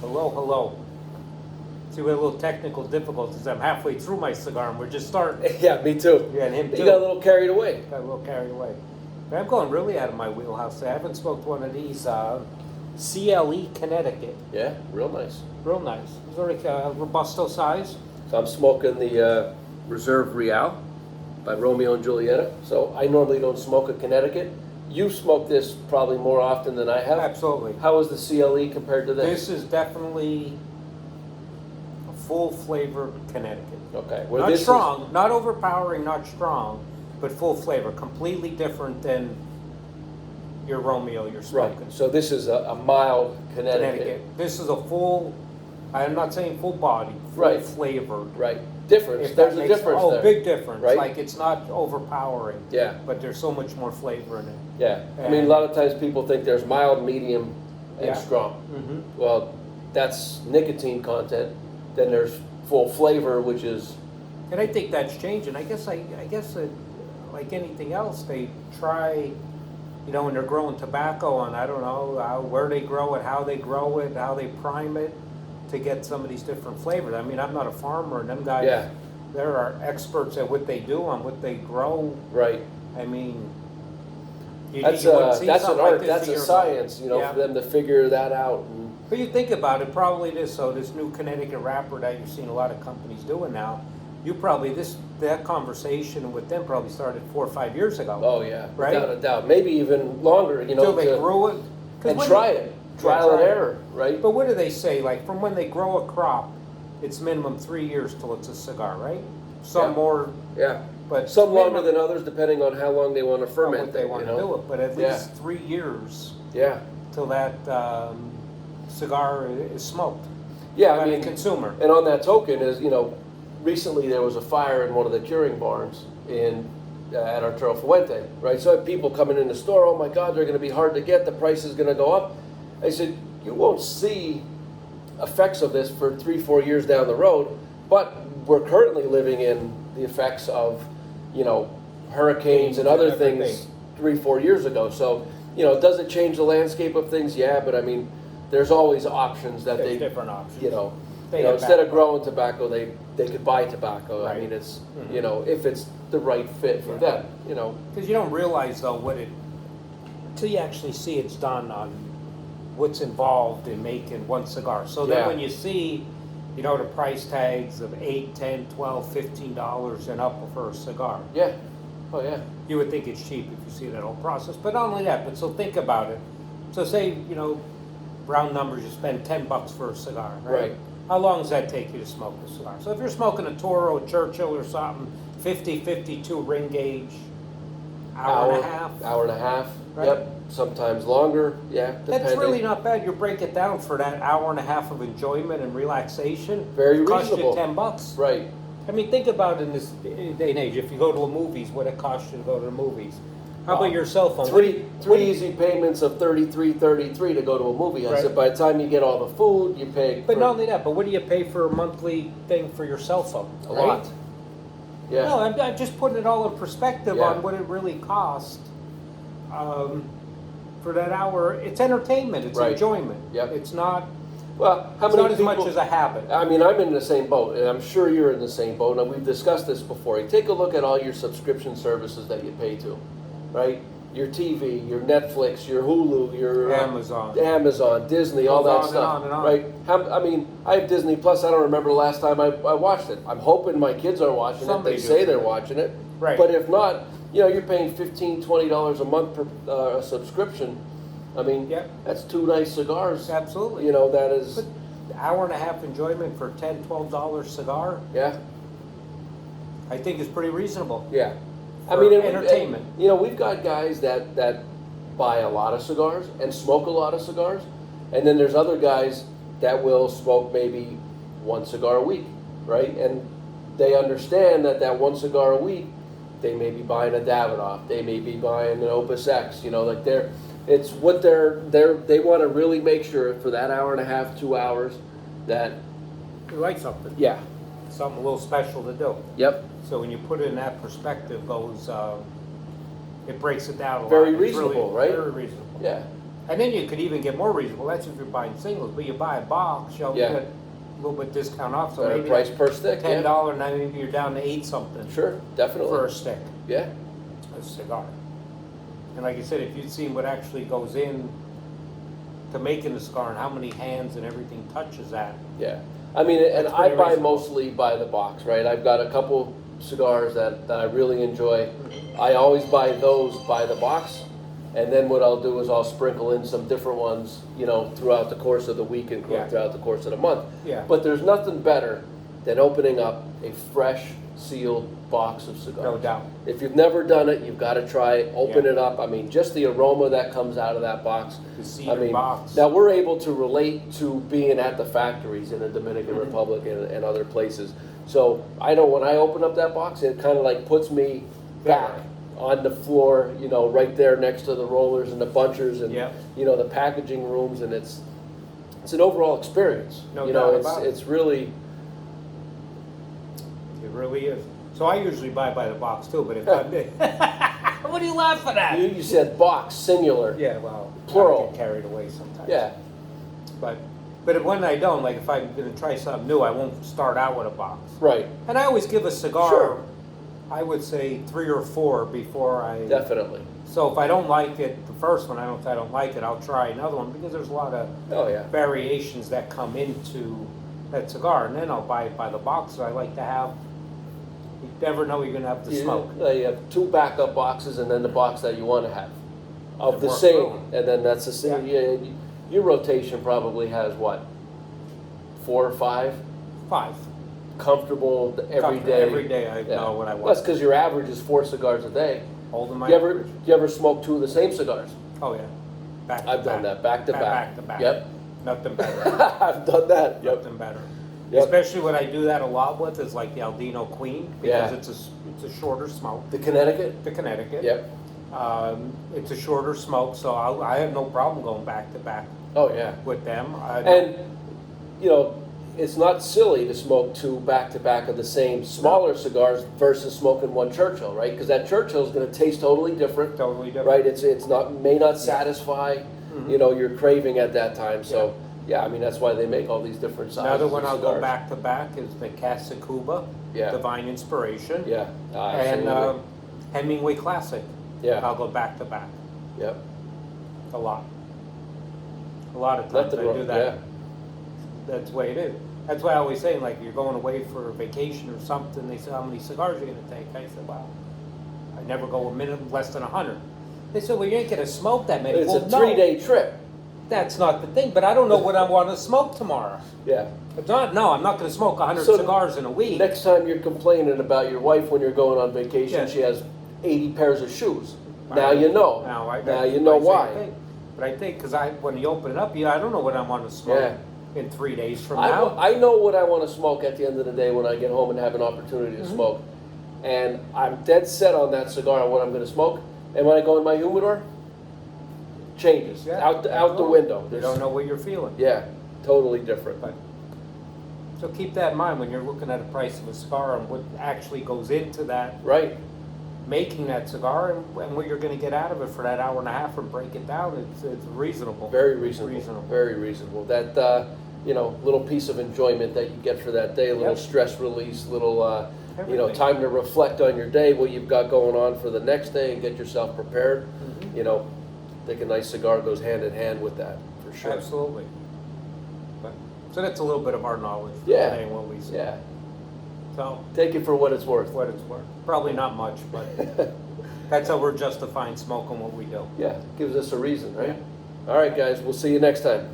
Hello, hello. See, we have a little technical difficulties. I'm halfway through my cigar and we're just starting. Yeah, me too. Yeah, and him too. You got a little carried away. Got a little carried away. But I'm going really out of my wheelhouse. I haven't smoked one of these CLE Connecticut. Yeah, real nice. Real nice. It's very Robusto size. So I'm smoking the Reserve Real by Romeo and Julieta. So I normally don't smoke a Connecticut. You smoke this probably more often than I have. Absolutely. How is the CLE compared to this? This is definitely a full flavor Connecticut. Okay. Not strong, not overpowering, not strong, but full flavor. Completely different than your Romeo you're smoking. Right. So this is a mild Connecticut. This is a full, I'm not saying full body, full Right. flavored. Right. Difference. If There's that a makes- difference oh, there. big difference. Right? Like it's not overpowering. Yeah. But there's so much more flavor in it. Yeah. I mean, a lot of times people think there's mild, medium, and Yeah. strong. Mm-hmm. Well, that's nicotine content. Then there's full flavor, which is And I think that's changing. I guess like anything else, they try, when they're growing tobacco on, I don't know, where they grow it, how they prime it to get some of these different flavors. I mean, I'm not a farmer, and them guys, Yeah. there are experts at what they do, on what they grow. right. I mean, That's you wouldn't see that's an something like art. this That's a years science, ago. Yeah. for them to figure that out. And, But you think about it, probably this new Connecticut wrapper that you're seeing a lot of companies doing now, that conversation with them probably started 4 or 5 years ago. oh yeah, Right? without a doubt. Maybe even longer. Until they grew it. 'Cause and when try they- it. Trial and try it. error, right? But what do they say? Like from when they grow a crop, it's minimum 3 years till it's a cigar, right? Some Yeah. more, Yeah. but Some longer minimum than others, depending on how long they want to on ferment what they it, want to do it. But at Yeah. least 3 years Yeah. till that cigar is smoked Yeah. by I the mean, consumer. and on that token is, recently there was a fire in one of the curing barns at Arturo Fuente, right? So I had people coming in the store, oh my God, they're going to be hard to get, the price is going to go up. I said, you won't see effects of this for 3-4 years down the road, but we're currently living in the effects of, hurricanes and other things 3-4 years ago. So, does it change the landscape of things? Yeah, but I mean, there's always options that There's they, different options. you know, instead of growing tobacco, they could buy tobacco. Right. I mean, it's, Mhm. if it's the right fit for Yeah. them, Because you don't realize though until you actually see it's done on what's involved in making one cigar. So then Yeah. when you see, the price tags of $8, $10, $12, $15 and up for a cigar, Yeah. Oh, yeah. you would think it's cheap if you see that whole process. But not only that, but so think about it. So say, round numbers, you spend $10 for a cigar, right? Right. How long does that take you to smoke a cigar? So if you're smoking a Toro, a Churchill or something, 50, 52 ring gauge, hour and a half. Hour and a half. Right. Yep. Sometimes longer. Yeah. That's depending. really not bad. You break it down for that hour and a half of enjoyment and relaxation. Very it costs reasonable. you $10. Right. I mean, think about it in this day and age. If you go to a movies, what it costs you to go to the movies. How about your cell phone? Three What do you- easy payments of $33 to go to a movie. I Right. said by the time you get all the food, you pay. But for not only that, but what do you pay for a monthly thing for your cell phone? a right? lot. Yeah. No, I'm just putting it all in perspective Yeah. on what it really costs for that hour. It's entertainment. It's Right. enjoyment. Yep. It's not. Well, how It's many not as people? much as a habit. I mean, I'm in the same boat, and I'm sure you're in the same boat. And we've discussed this before. You take a look at all your subscription services that you pay to, right? Your TV, your Netflix, your Hulu, your Amazon, Disney, all Goes that on and stuff, on and on. right? I mean, I have Disney Plus. I don't remember the last time I watched it. I'm hoping my kids are watching Somebody it. They do. say they're watching it, Right. But if not, you're paying $15, $20 a month per subscription. I mean, Yep. that's 2 nice cigars. Absolutely. That is, But hour and a half enjoyment for $10, $12 cigar, yeah. I think is pretty reasonable. Yeah, For and entertainment. we've got guys that buy a lot of cigars and smoke a lot of cigars, and then there's other guys that will smoke maybe 1 cigar a week, right? And they understand that 1 cigar a week, they may be buying a Davidoff, they may be buying an Opus X, like it's what they want to really make sure for that hour and a half, 2 hours, that You like something. yeah, Something a little special to do. yep. So when you put it in that perspective, it breaks it down a lot. Very It's reasonable, right? Very reasonable. Yeah. And then you could even get more reasonable. That's if you're buying singles, but you buy a box, you'll Yeah. get a little bit discount off. So Better maybe price that per stick. Yeah. $10, now maybe you're down to 8 something Sure, definitely. for a stick, Yeah. a cigar. And like I said, if you'd seen what actually goes in to making the cigar and how many hands and everything touches that. Yeah. I mean, and That's I pretty buy reasonable. mostly by the box, right? I've got a couple cigars that I really enjoy. I always buy those by the box. And then what I'll do is I'll sprinkle in some different ones, you know, throughout the course of the week and Yeah. throughout the course of the month. Yeah. But there's nothing better than opening up a fresh, sealed box of cigars. No doubt. If you've never done it, you've got to try it. Open Yeah. it up. I mean, just the aroma that comes out of that box. The I cedar mean, box. now we're able to relate to being at the factories in the Dominican Mhm. Republic and other places. So I know when I open up that box, it kind of like puts me back on the floor, you know, right there next to the rollers and the bunchers and Yep. you know the packaging rooms, and it's an overall experience. No you know, doubt about it. it's really It really is. So I usually buy by the box too, but if I'm what are you laughing at? you said box singular. Yeah, well, Plural. I get carried away sometimes. Yeah. But when I don't, like if I'm gonna try something new, I won't start out with a box. Right. And I always give a cigar, Sure. I would say 3 or 4 before I. Definitely. So if I don't like it, the first one, I don't like it, I'll try another one because there's a lot of Oh yeah. variations that come into that cigar, and then I'll buy it by the box. I like to have. You never know you're gonna have to smoke. You have 2 backup boxes and then the box that you want to have of It the works same, well. and then that's the same. Yeah. Yeah. Your rotation probably has what, 4 or 5 5. comfortable every day. Every day I Yeah. know what I That's want. because your average is 4 cigars a day. Holding my You ever average. smoke 2 of the same cigars? Oh yeah. Back to I've done that back to back. Back to back. Yep. Nothing better. I've done that. Yep. Nothing better. Yep. Especially what I do that a lot with is like the Aldino Queen because Yeah. it's a shorter smoke. The Connecticut. The Connecticut. Yep. It's a shorter smoke, so I have no problem going back to back Oh yeah. with them. And you know, it's not silly to smoke 2 back to back of the same smaller cigars versus smoking 1 Churchill, right? Because that Churchill is going to taste totally different, totally different. right? It's not may not satisfy, Mhm. you know, your craving at that time. So yeah, I mean that's why they make all these different sizes. Another one of I'll go cigars. back to back is the Casa Cuba, Yeah. Divine Inspiration, Yeah. and Absolutely. Hemingway Classic. Yeah. I'll go back to back Yep. a lot. A lot of Let times the I do that. Yeah. That's the way it is. That's why I always say, like, you're going away for a vacation or something, they say, how many cigars are you gonna take? I said, well, I never go a minimum less than 100. They said, well, you ain't gonna smoke that many. It's Well, a no, 3-day trip. that's not the thing, but I don't know what I wanna smoke tomorrow. Yeah. It's not, no, I'm not gonna smoke 100 So cigars in a week. Next time you're complaining about your wife when you're going on vacation, Yeah. she has 80 pairs of shoes. I- Now you know. Now you know I say why. the thing. But I think, because when you open it up, I don't know what I want to smoke in 3 days from now. I know what I want to smoke at the end of the day when I get home and have an opportunity to Mm-hmm. smoke. And I'm dead set on that cigar and what I'm going to smoke. And when I go in my humidor, changes. Yeah, out the absolutely. window. You There's- don't know what you're feeling. Yeah, totally different. But, so keep that in mind when you're looking at the price of a cigar and what actually goes into that, Right. making that cigar and what you're going to get out of it for that hour and a half and break it down. It's reasonable. Very reasonable. Reasonable. Very reasonable. That, you know, little piece of enjoyment that you get for that day, a little Yep. stress release, little, you know, Everything. time to reflect on your day, what you've got going on for the next day and get yourself prepared. Mhm. You know, I think a nice cigar goes hand in hand with that, for sure. Absolutely. But, so that's a little bit of our knowledge for Yeah. today and what we see. Yeah. So, Take it for what it's worth. what it's worth. Probably not much, but that's how we're justifying smoking what we do. Yeah, gives us a reason, right? All right, guys, we'll see you next time.